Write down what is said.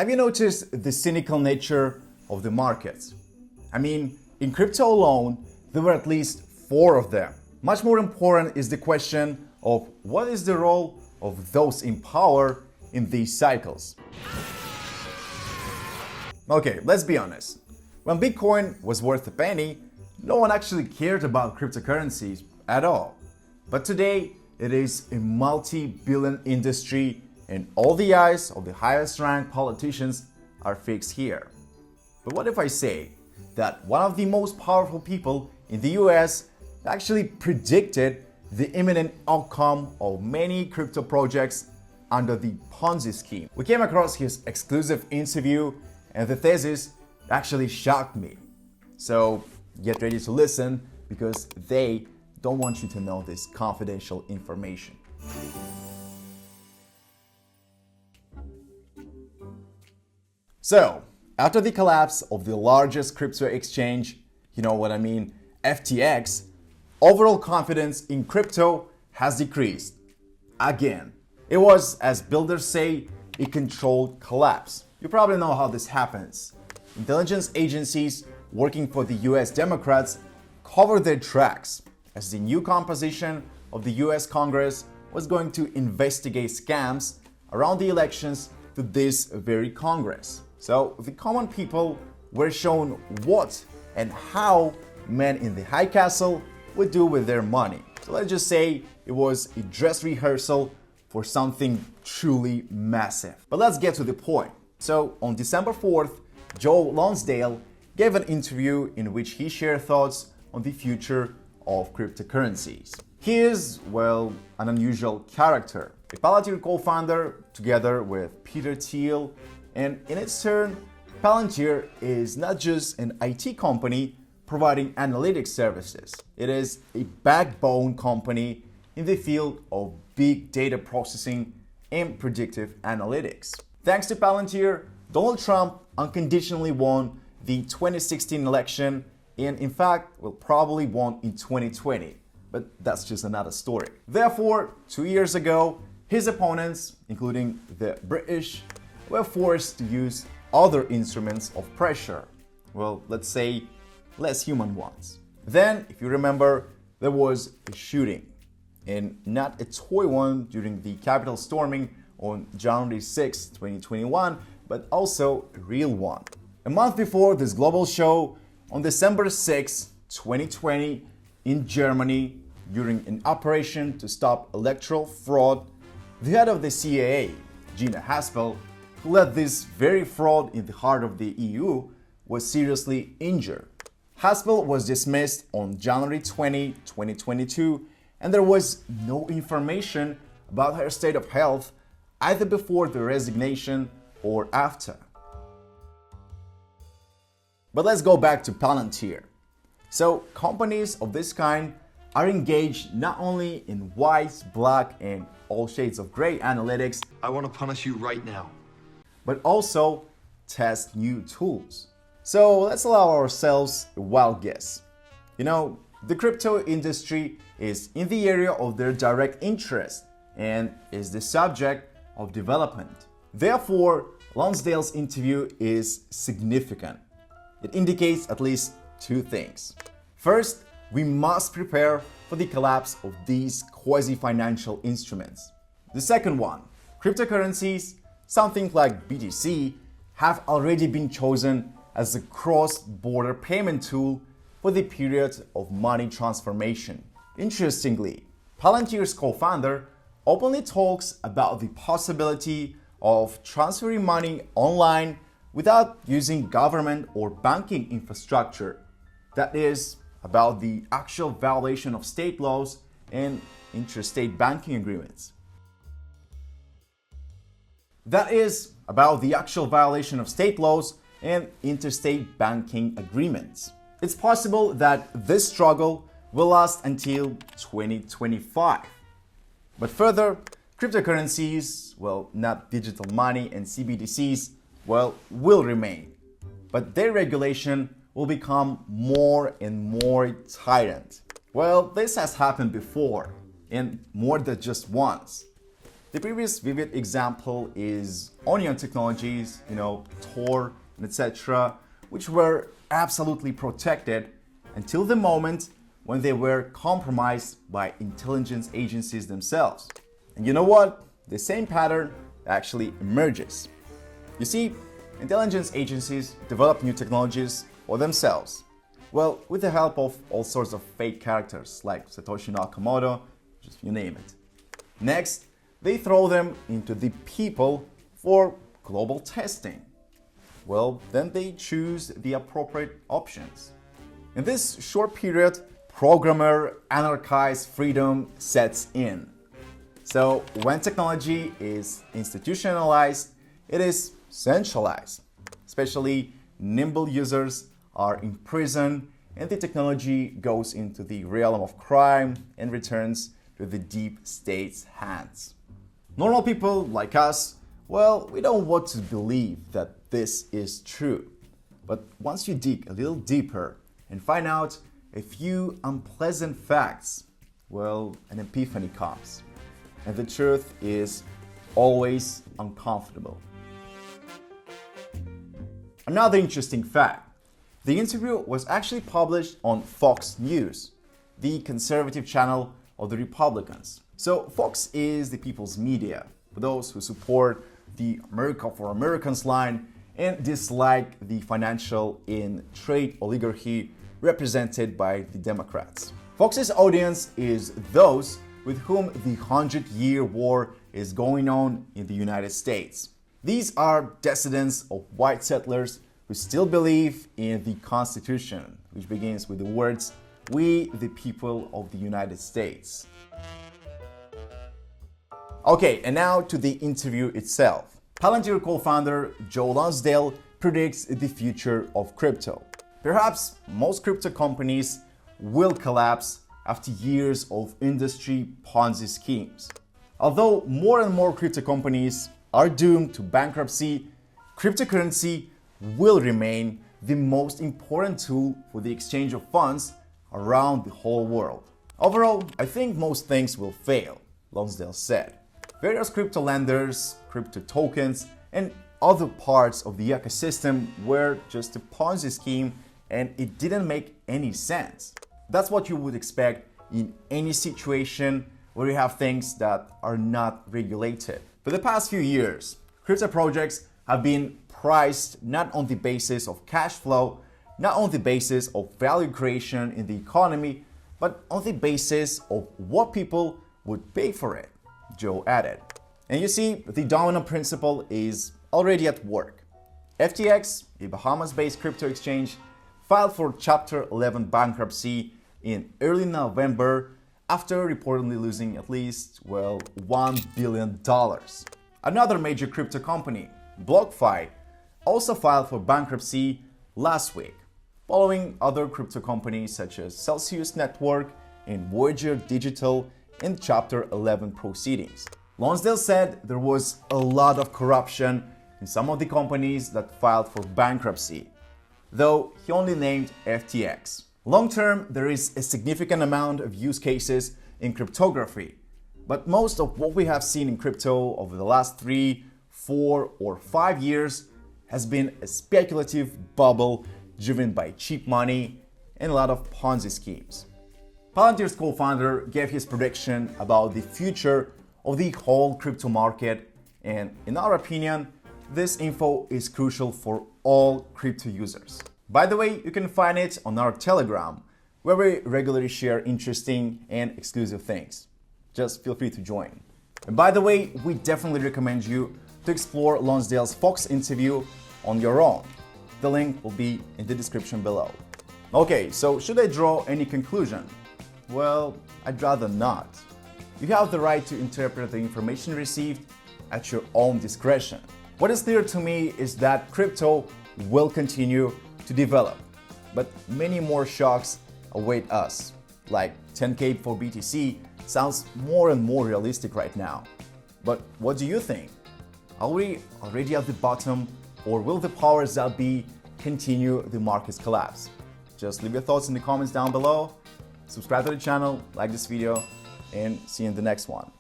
Have you noticed the cynical nature of the markets? I mean, in crypto alone, there were at least 4 of them. Much more important is the question of what is the role of those in power in these cycles. Okay, let's be honest. When Bitcoin was worth a penny, no one actually cared about cryptocurrencies at all. But today, it is a multi-billion industry and all the eyes of the highest ranked politicians are fixed here. But what if I say that one of the most powerful people in the US actually predicted the imminent outcome of many crypto projects under the Ponzi scheme? We came across his exclusive interview and the thesis actually shocked me. So get ready to listen because they don't want you to know this confidential information. So, after the collapse of the largest crypto exchange, you know what I mean, FTX, overall confidence in crypto has decreased. Again, it was, as builders say, a controlled collapse. You probably know how this happens. Intelligence agencies working for the US Democrats covered their tracks as the new composition of the US Congress was going to investigate scams around the elections to this very Congress. So the common people were shown what and how men in the high castle would do with their money. So let's just say it was a dress rehearsal for something truly massive. But let's get to the point. So on December 4th, Joe Lonsdale gave an interview in which he shared thoughts on the future of cryptocurrencies. He is, well, an unusual character. A Palantir co-founder together with Peter Thiel, and in its turn, Palantir is not just an IT company providing analytics services. It is a backbone company in the field of big data processing and predictive analytics. Thanks to Palantir, Donald Trump unconditionally won the 2016 election and in fact will probably won in 2020. But that's just another story. Therefore, 2 years ago, his opponents, including the British, were forced to use other instruments of pressure. Well, let's say less human ones. Then, if you remember, there was a shooting, and not a toy one during the Capitol storming on January 6, 2021, but also a real one. A month before this global show, on December 6, 2020, in Germany, during an operation to stop electoral fraud, the head of the CIA, Gina Haspel, who led this very fraud in the heart of the EU, was seriously injured. Haspel was dismissed on January 20, 2022, and there was no information about her state of health either before the resignation or after. But let's go back to Palantir. So companies of this kind are engaged not only in white, black, and all shades of gray analytics. I want to punish you right now. But also test new tools. So let's allow ourselves a wild guess. You know, the crypto industry is in the area of their direct interest and is the subject of development. Therefore, Lonsdale's interview is significant. It indicates at least 2 things. First, we must prepare for the collapse of these quasi-financial instruments. The second one, cryptocurrencies, something like BTC, have already been chosen as a cross-border payment tool for the period of money transformation. Interestingly, Palantir's co-founder openly talks about the possibility of transferring money online without using government or banking infrastructure. That is, about the actual violation of state laws and interstate banking agreements. That is, about the actual violation of state laws and interstate banking agreements. It's possible that this struggle will last until 2025. But further, cryptocurrencies, well, not digital money and CBDCs, well, will remain. But their regulation will become more and more tightened. Well, this has happened before, and more than just once. The previous vivid example is onion technologies, Tor, and etc., which were absolutely protected until the moment when they were compromised by intelligence agencies themselves. And you know what? The same pattern actually emerges. You see, intelligence agencies develop new technologies for themselves. Well, with the help of all sorts of fake characters like Satoshi Nakamoto, just you name it. Next, they throw them into the people for global testing. Well, then they choose the appropriate options. In this short period, programmer anarchized freedom sets in. So when technology is institutionalized, it is centralized. Especially nimble users are imprisoned and the technology goes into the realm of crime and returns to the deep state's hands. Normal people like us, well, we don't want to believe that this is true. But once you dig a little deeper and find out a few unpleasant facts, well, an epiphany comes. And the truth is always uncomfortable. Another interesting fact. The interview was actually published on Fox News, the conservative channel of the Republicans. So Fox is the people's media for those who support the America for Americans line and dislike the financial and trade oligarchy represented by the Democrats. Fox's audience is those with whom the 100-year war is going on in the United States. These are descendants of white settlers who still believe in the Constitution, which begins with the words, "We, the people of the United States." Okay, and now to the interview itself. Palantir co-founder Joe Lonsdale predicts the future of crypto. Perhaps most crypto companies will collapse after years of industry Ponzi schemes. Although more and more crypto companies are doomed to bankruptcy, cryptocurrency will remain the most important tool for the exchange of funds around the whole world. Overall, I think most things will fail, Lonsdale said. Various crypto lenders, crypto tokens, and other parts of the ecosystem were just a Ponzi scheme and it didn't make any sense. That's what you would expect in any situation where you have things that are not regulated. For the past few years, crypto projects have been priced not on the basis of cash flow, not on the basis of value creation in the economy, but on the basis of what people would pay for it, Joe added. And you see, the domino principle is already at work. FTX, a Bahamas-based crypto exchange, filed for Chapter 11 bankruptcy in early November after reportedly losing at least, $1 billion. Another major crypto company, BlockFi, also filed for bankruptcy last week, following other crypto companies such as Celsius Network and Voyager Digital in Chapter 11 proceedings. Lonsdale said there was a lot of corruption in some of the companies that filed for bankruptcy, though he only named FTX. Long-term, there is a significant amount of use cases in cryptography, but most of what we have seen in crypto over the last 3, 4, or 5 years has been a speculative bubble driven by cheap money and a lot of Ponzi schemes. Palantir's co-founder gave his prediction about the future of the whole crypto market, and in our opinion, this info is crucial for all crypto users. By the way, you can find it on our Telegram, where we regularly share interesting and exclusive things. Just feel free to join. And by the way, we definitely recommend you to explore Lonsdale's Fox interview on your own. The link will be in the description below. Okay, so should I draw any conclusion? Well, I'd rather not. You have the right to interpret the information received at your own discretion. What is clear to me is that crypto will continue to develop, but many more shocks await us. Like 10K for BTC sounds more and more realistic right now. But what do you think? Are we already at the bottom, or will the powers that be continue the market's collapse? Just leave your thoughts in the comments down below. Subscribe to the channel, like this video, and see you in the next one.